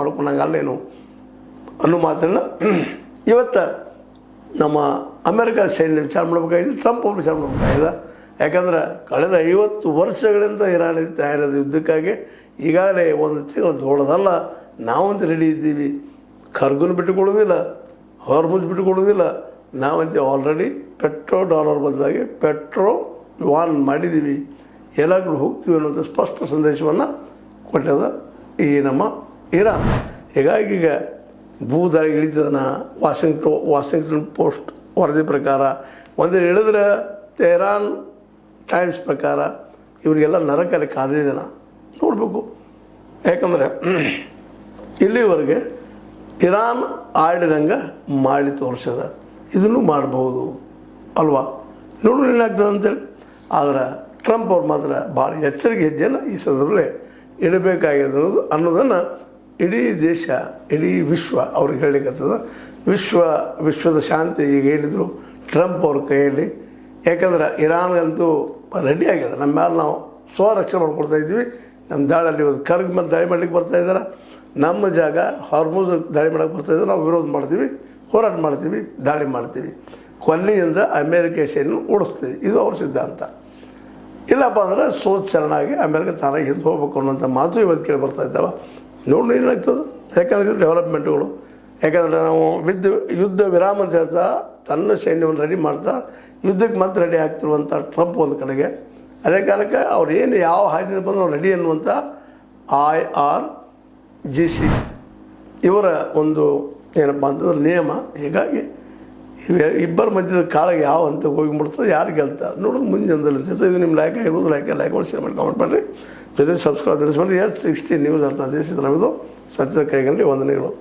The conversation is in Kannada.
ಮಾಡ್ಕೊಂಡಂಗೆ ಅಲ್ಲೇನು ಅನ್ನೋ ಮಾತನ್ನು ಇವತ್ತು ನಮ್ಮ ಅಮೆರಿಕ ಸೈನ್ಯ ವಿಚಾರ ಮಾಡಬೇಕಾಗಿದೆ, ಟ್ರಂಪ್ ಅವರು ವಿಚಾರ ಮಾಡಬೇಕಾಗಿದೆ. ಯಾಕಂದ್ರೆ ಕಳೆದ 50 ವರ್ಷಗಳಿಂದ ಇರಾನ್ ತಯಾರಾದ ಯುದ್ಧಕ್ಕಾಗಿ ಈಗಾಗಲೇ ಒಂದು ತಿಂಗಳು ದೊಡ್ಡದಲ್ಲ ನಾವಂತ ರೆಡಿ ಇದ್ದೀವಿ. ಖರ್ಗುನ ಬಿಟ್ಟುಕೊಡೋದಿಲ್ಲ, ಹಾರ್ಮುಜ್ ಬಿಟ್ಟುಕೊಡೋದಿಲ್ಲ. ನಾವಂತೆ ಆಲ್ರೆಡಿ $1 ಬದಲಾಗಿ $1 ಮಾಡಿದ್ದೀವಿ, ಎಲ್ಲ ಕಡೆ ಹೋಗ್ತೀವಿ ಅನ್ನೋದು ಸ್ಪಷ್ಟ ಸಂದೇಶವನ್ನು ಕೊಟ್ಟದ ಈ ನಮ್ಮ ಇರಾನ್. ಹೀಗಾಗಿ ಈಗ ಭೂದಾಳಿ ಇಳಿತದನ ವಾಷಿಂಗ್ಟನ್ ಪೋಸ್ಟ್ ವರದಿ ಪ್ರಕಾರ ಒಂದು ಹೇಳಿದ್ರೆ ತೆಹರಾನ್ ಟೈಮ್ಸ್ ಪ್ರಕಾರ ಇವರಿಗೆಲ್ಲ ನರಕಲ್ಲಿ ಕಾದಿದ್ದಾನ ನೋಡಬೇಕು. ಯಾಕಂದರೆ ಇಲ್ಲಿವರೆಗೆ ಇರಾನ್ ಆಡಿದಂಗೆ ಮಾಡಿ ತೋರಿಸದ, ಇದನ್ನು ಮಾಡ್ಬೋದು ಅಲ್ವಾ, ನೋಡು ಏನಾಗ್ತದೆ ಅಂತೇಳಿ. ಆದರೆ ಟ್ರಂಪ್ ಅವ್ರು ಮಾತ್ರ ಭಾಳ ಎಚ್ಚರಿಕೆ ಹೆಜ್ಜೆಯನ್ನು ಈ ಸಂದರ್ಭದಲ್ಲಿ ಇಡಬೇಕಾಗಿದೆ ಅನ್ನೋದನ್ನು ಇಡೀ ದೇಶ, ಇಡೀ ವಿಶ್ವ ಅವ್ರಿಗೆ ಹೇಳಲಿಕ್ಕತ್ತದ. ವಿಶ್ವದ ಶಾಂತಿ ಈಗ ಏನಿದ್ರು ಟ್ರಂಪ್ ಅವ್ರ ಕೈಯಲ್ಲಿ. ಯಾಕಂದ್ರೆ ಇರಾನ್ಗಂತೂ ರೆಡಿ ಆಗ್ಯದ, ನಮ್ಮ ಮೇಲೆ ನಾವು ಸ್ವರಕ್ಷಣೆ ಮಾಡ್ಕೊಳ್ತಾ ಇದ್ದೀವಿ. ನಮ್ಮ ದಾಳಿಯಲ್ಲಿ ಇವತ್ತು ಕರ್ಗ್ ಮೇಲೆ ದಾಳಿ ಮಾಡ್ಲಿಕ್ಕೆ ಬರ್ತಾಯಿದ್ದಾರೆ, ನಮ್ಮ ಜಾಗ ಹಾರ್ಮುಜ್ ದಾಳಿ ಮಾಡೋಕ್ಕೆ ಬರ್ತಾಯಿದ್ದಾರೆ. ನಾವು ವಿರೋಧ ಮಾಡ್ತೀವಿ, ಹೋರಾಟ ಮಾಡ್ತೀವಿ, ದಾಳಿ ಮಾಡ್ತೀವಿ, ಕೊಲ್ಲಿಯಿಂದ ಅಮೇರಿಕ ಸೈನ್ಯ ಓಡಿಸ್ತೀವಿ. ಇದು ಅವ್ರ ಸಿದ್ಧಾಂತ. ಇಲ್ಲಪ್ಪ ಅಂದರೆ ಶರಣಾಗಿ ಅಮೇರಿಕ ತಾನಾಗಿ ಹಿಂದೆ ಹೋಗ್ಬೇಕು ಅನ್ನೋಂಥ ಮಾತು ಇವತ್ತು ಕೇಳಿ ಬರ್ತಾ ಇದ್ದಾವೆ. ನೋಡಿ ಏನಾಗ್ತದೆ. ಯಾಕಂದರೆ ಡೆವಲಪ್ಮೆಂಟ್ಗಳು, ಯಾಕಂದರೆ ನಾವು ಯುದ್ಧ ವಿರಾಮ ಅಂತ ಹೇಳ್ತಾ ತನ್ನ ಸೈನ್ಯವನ್ನು ರೆಡಿ ಮಾಡ್ತಾ ಯುದ್ಧಕ್ಕೆ ಮತ್ತೆ ರೆಡಿ ಆಗ್ತಿರುವಂಥ ಟ್ರಂಪ್ ಒಂದು ಕಡೆಗೆ, ಅದೇ ಕಾಲಕ್ಕೆ ಅವ್ರು ಏನು ಯಾವ ಹಾದಿಯಿಂದ ಬಂದು ಅವ್ರು ರೆಡಿ ಅನ್ನುವಂಥ IRGC ಇವರ ಒಂದು ಏನಪ್ಪ ಅಂತಂದ್ರೆ ನಿಯಮ. ಹೀಗಾಗಿ ಇಬ್ಬರ ಮಧ್ಯದ ಕಾಳಿಗೆ ಯಾವ ಅಂತ ಹೋಗಿಬಿಡ್ತದೆ, ಯಾರು ಗೆಲ್ತಾರೆ ನೋಡೋದು ಮುಂಜಾನದಲ್ಲಿ ಅನ್ಸುತ್ತೆ. ಇದು ನಿಮ್ಮ ಲೈಕ್ ಆಗಿರ್ಬೋದು, ಲೈಕ್ ಮಾಡಿ ಶೇರ್ ಮಾಡಿ ಕಾಮೆಂಟ್ ಮಾಡಿರಿ, ಜೊತೆ ಸಬ್ಸ್ಕ್ರೈಬ್ ತಿಳಿಸ್ಬೇಡ್ರಿ. S60 ನ್ಯೂಸ್ ಅರ್ಥ ದೇಶದ ನಮ್ಮದು ಸತ್ಯದ ಕೈಗಲ್ಲಿ ವಂದನೆಗಳು.